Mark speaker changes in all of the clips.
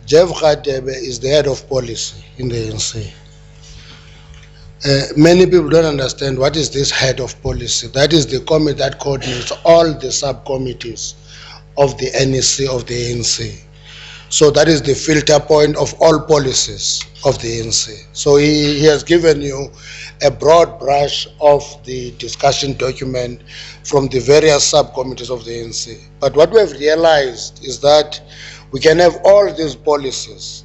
Speaker 1: Jeff Radebe is the head of policy in the ANC. Many people don't understand what is this head of policy. That is the committee that coordinates all the subcommittees of the NEC of the ANC. So that is the filter point of all policies of the ANC. So he has given you a broad brush of the discussion document from the various subcommittees of the ANC. But what we have realized is that we can have all these policies.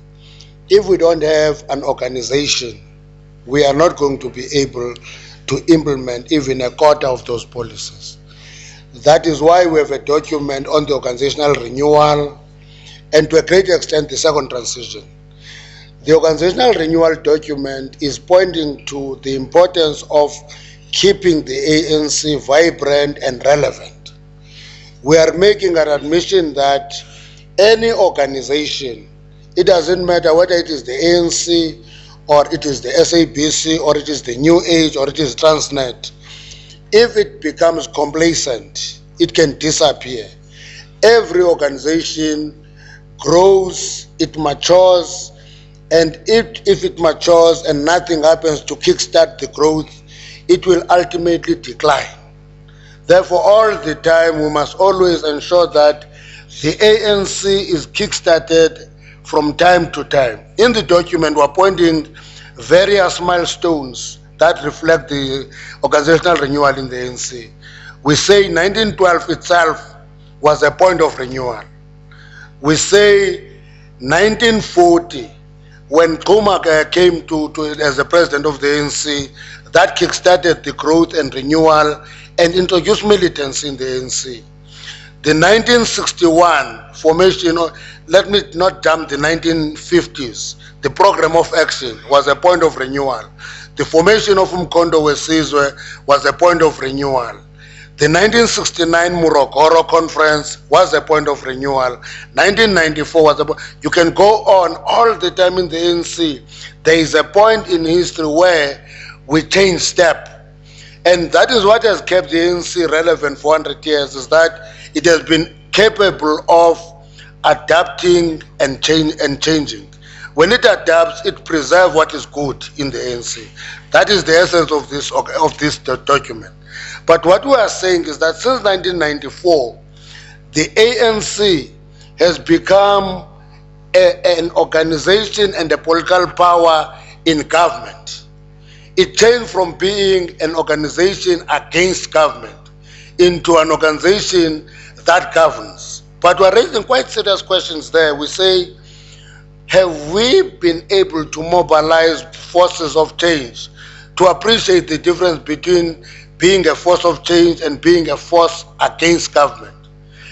Speaker 1: If we don't have an organization, we are not going to be able to implement even a quarter of those policies. That is why we have a document on the organizational renewal and to a great extent the second transition. The organizational renewal document is pointing to the importance of keeping the ANC vibrant and relevant. We are making an admission that any organization, it doesn't matter whether it is the ANC or it is the SABC or it is the New Age or it is Transnet, if it becomes complacent, it can disappear. Every organization grows, it matures, and if it matures and nothing happens to kickstart the growth, it will ultimately decline. Therefore, all the time, we must always ensure that the ANC is kickstarted from time to time. In the document, we're pointing various milestones that reflect the organizational renewal in the ANC. We say 1912 itself was a point of renewal. We say 1940, when Nkrumah came to as the president of the ANC, that kickstarted the growth and renewal and introduced militancy in the ANC. The 1961 formation, let me not jump the 1950s, the program of action was a point of renewal. The formation of Umkhonto weSizwe was a point of renewal. The 1969 Morogoro conference was a point of renewal. 1994 was a point. You can go on all the time in the ANC. There is a point in history where we change step. And that is what has kept the ANC relevant for 100 years, is that it has been capable of adapting and changing. When it adapts, it preserves what is good in the ANC. That is the essence of this document. But what we are saying is that since 1994, the ANC has become an organization and a political power in government. It changed from being an organization against government into an organization that governs. But we're raising quite serious questions there. We say, have we been able to mobilize forces of change to appreciate the difference between being a force of change and being a force against government?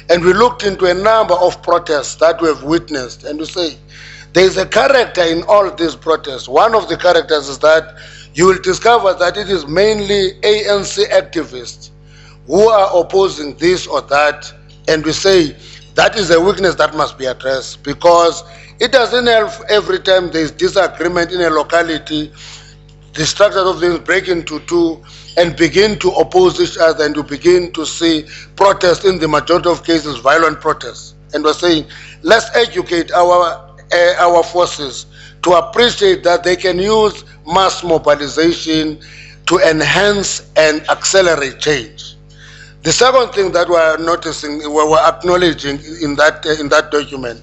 Speaker 1: And we looked into a number of protests that we have witnessed, and we say there is a character in all these protests. One of the characters is that you will discover that it is mainly ANC activists who are opposing this or that, and we say that is a weakness that must be addressed, because it doesn't help every time there is disagreement in a locality, the structures of things break into two and begin to oppose each other, and you begin to see protests, in the majority of cases violent protests. And we're saying, let's educate our forces to appreciate that they can use mass mobilization to enhance and accelerate change. The second thing that we're noticing, we're acknowledging in that document,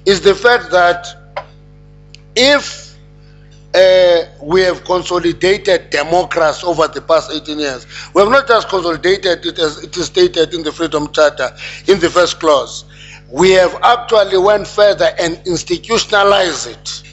Speaker 1: is the fact that if we have consolidated democracy over the past 18 years, we have not just consolidated it as it is stated in the Freedom Charter in the first clause. We have actually went further and institutionalized it.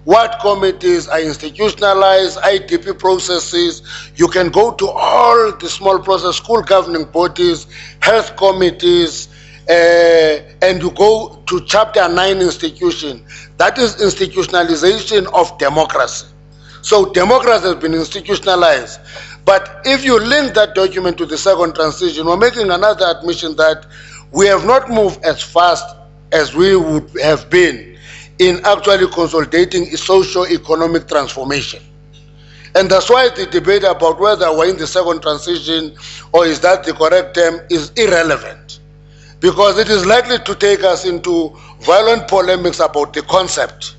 Speaker 1: What committees are institutionalized, IDP processes, you can go to all the small process, school governing bodies, health committees, and you go to Chapter 9 institution. That is institutionalization of democracy. So democracy has been institutionalized. But if you link that document to the second transition, we're making another admission that we have not moved as fast as we would have been in actually consolidating a socio-economic transformation. And that's why the debate about whether we're in the second transition or is that the correct term is irrelevant, because it is likely to take us into violent polemics about the concept,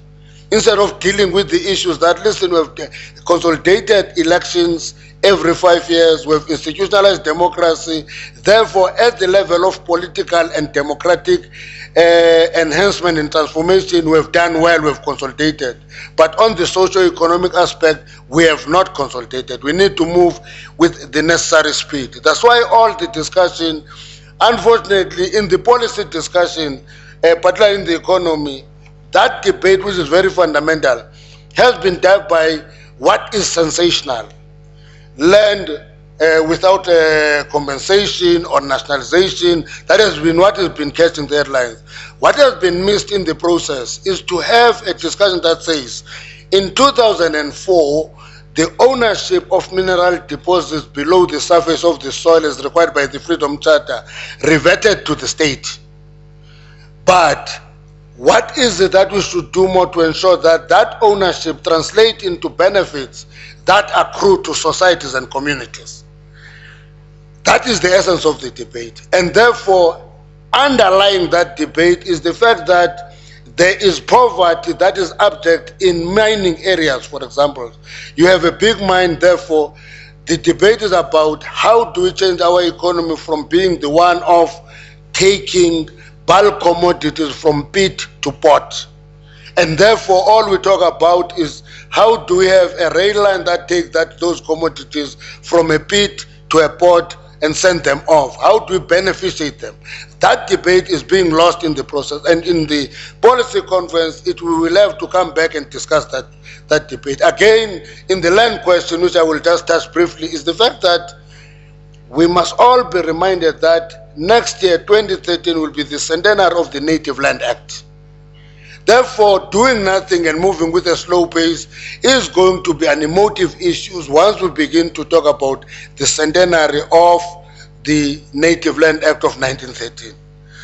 Speaker 1: instead of dealing with the issues that, listen, we've consolidated elections every 5 years, we've institutionalized democracy. Therefore, at the level of political and democratic enhancement and transformation, we've done well, we've consolidated. But on the socio-economic aspect, we have not consolidated. We need to move with the necessary speed. That's why all the discussion, unfortunately, in the policy discussion, particularly in the economy, that debate, which is very fundamental, has been done by what is sensational. Land without compensation or nationalization, that has been what has been catching the headlines. What has been missed in the process is to have a discussion that says, in 2004, the ownership of mineral deposits below the surface of the soil as required by the Freedom Charter reverted to the state. But what is it that we should do more to ensure that that ownership translates into benefits that accrue to societies and communities? That is the essence of the debate. And therefore, underlying that debate is the fact that there is poverty that is abject in mining areas, for example. You have a big mine, therefore, the debate is about how do we change our economy from being the one of taking bulk commodities from pit to port. And therefore, all we talk about is how do we have a rail line that takes those commodities from a pit to a port and send them off? How do we beneficiate them? That debate is being lost in the process. And in the policy conference, we will have to come back and discuss that debate. Again, in the land question, which I will just touch briefly, is the fact that we must all be reminded that next year, 2013, will be the centenary of the Native Land Act. Therefore, doing nothing and moving with a slow pace is going to be an emotive issue once we begin to talk about the centenary of the Native Land Act of 1913.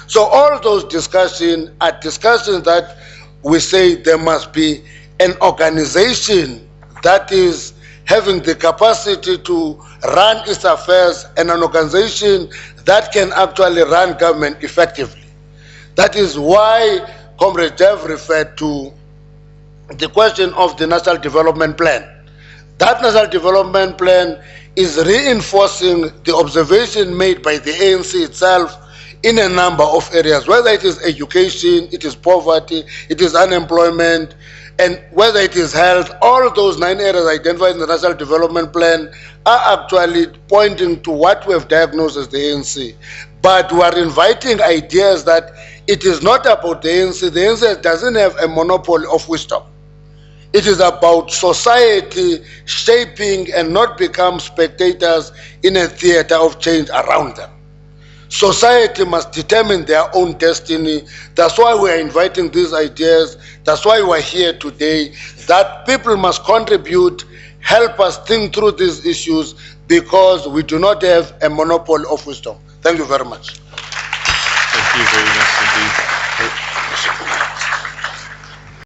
Speaker 1: So all those discussions are discussions that we say there must be an organization that is having the capacity to run its affairs and an organization that can actually run government effectively. That is why Comrade Jeff referred to the question of the National Development Plan. That National Development Plan is reinforcing the observation made by the ANC itself in a number of areas, whether it is education, it is poverty, it is unemployment, and whether it is health. All those 9 areas identified in the National Development Plan are actually pointing to what we have diagnosed as the ANC. But we are inviting ideas that it is not about the ANC. The ANC doesn't have a monopoly of wisdom. It is about society shaping and not become spectators in a theater of change around them. Society must determine their own destiny. That's why we are inviting these ideas. That's why we are here today, that people must contribute, help us think through these issues, because we do not have a monopoly of wisdom. Thank you very much.
Speaker 2: Thank you very much indeed.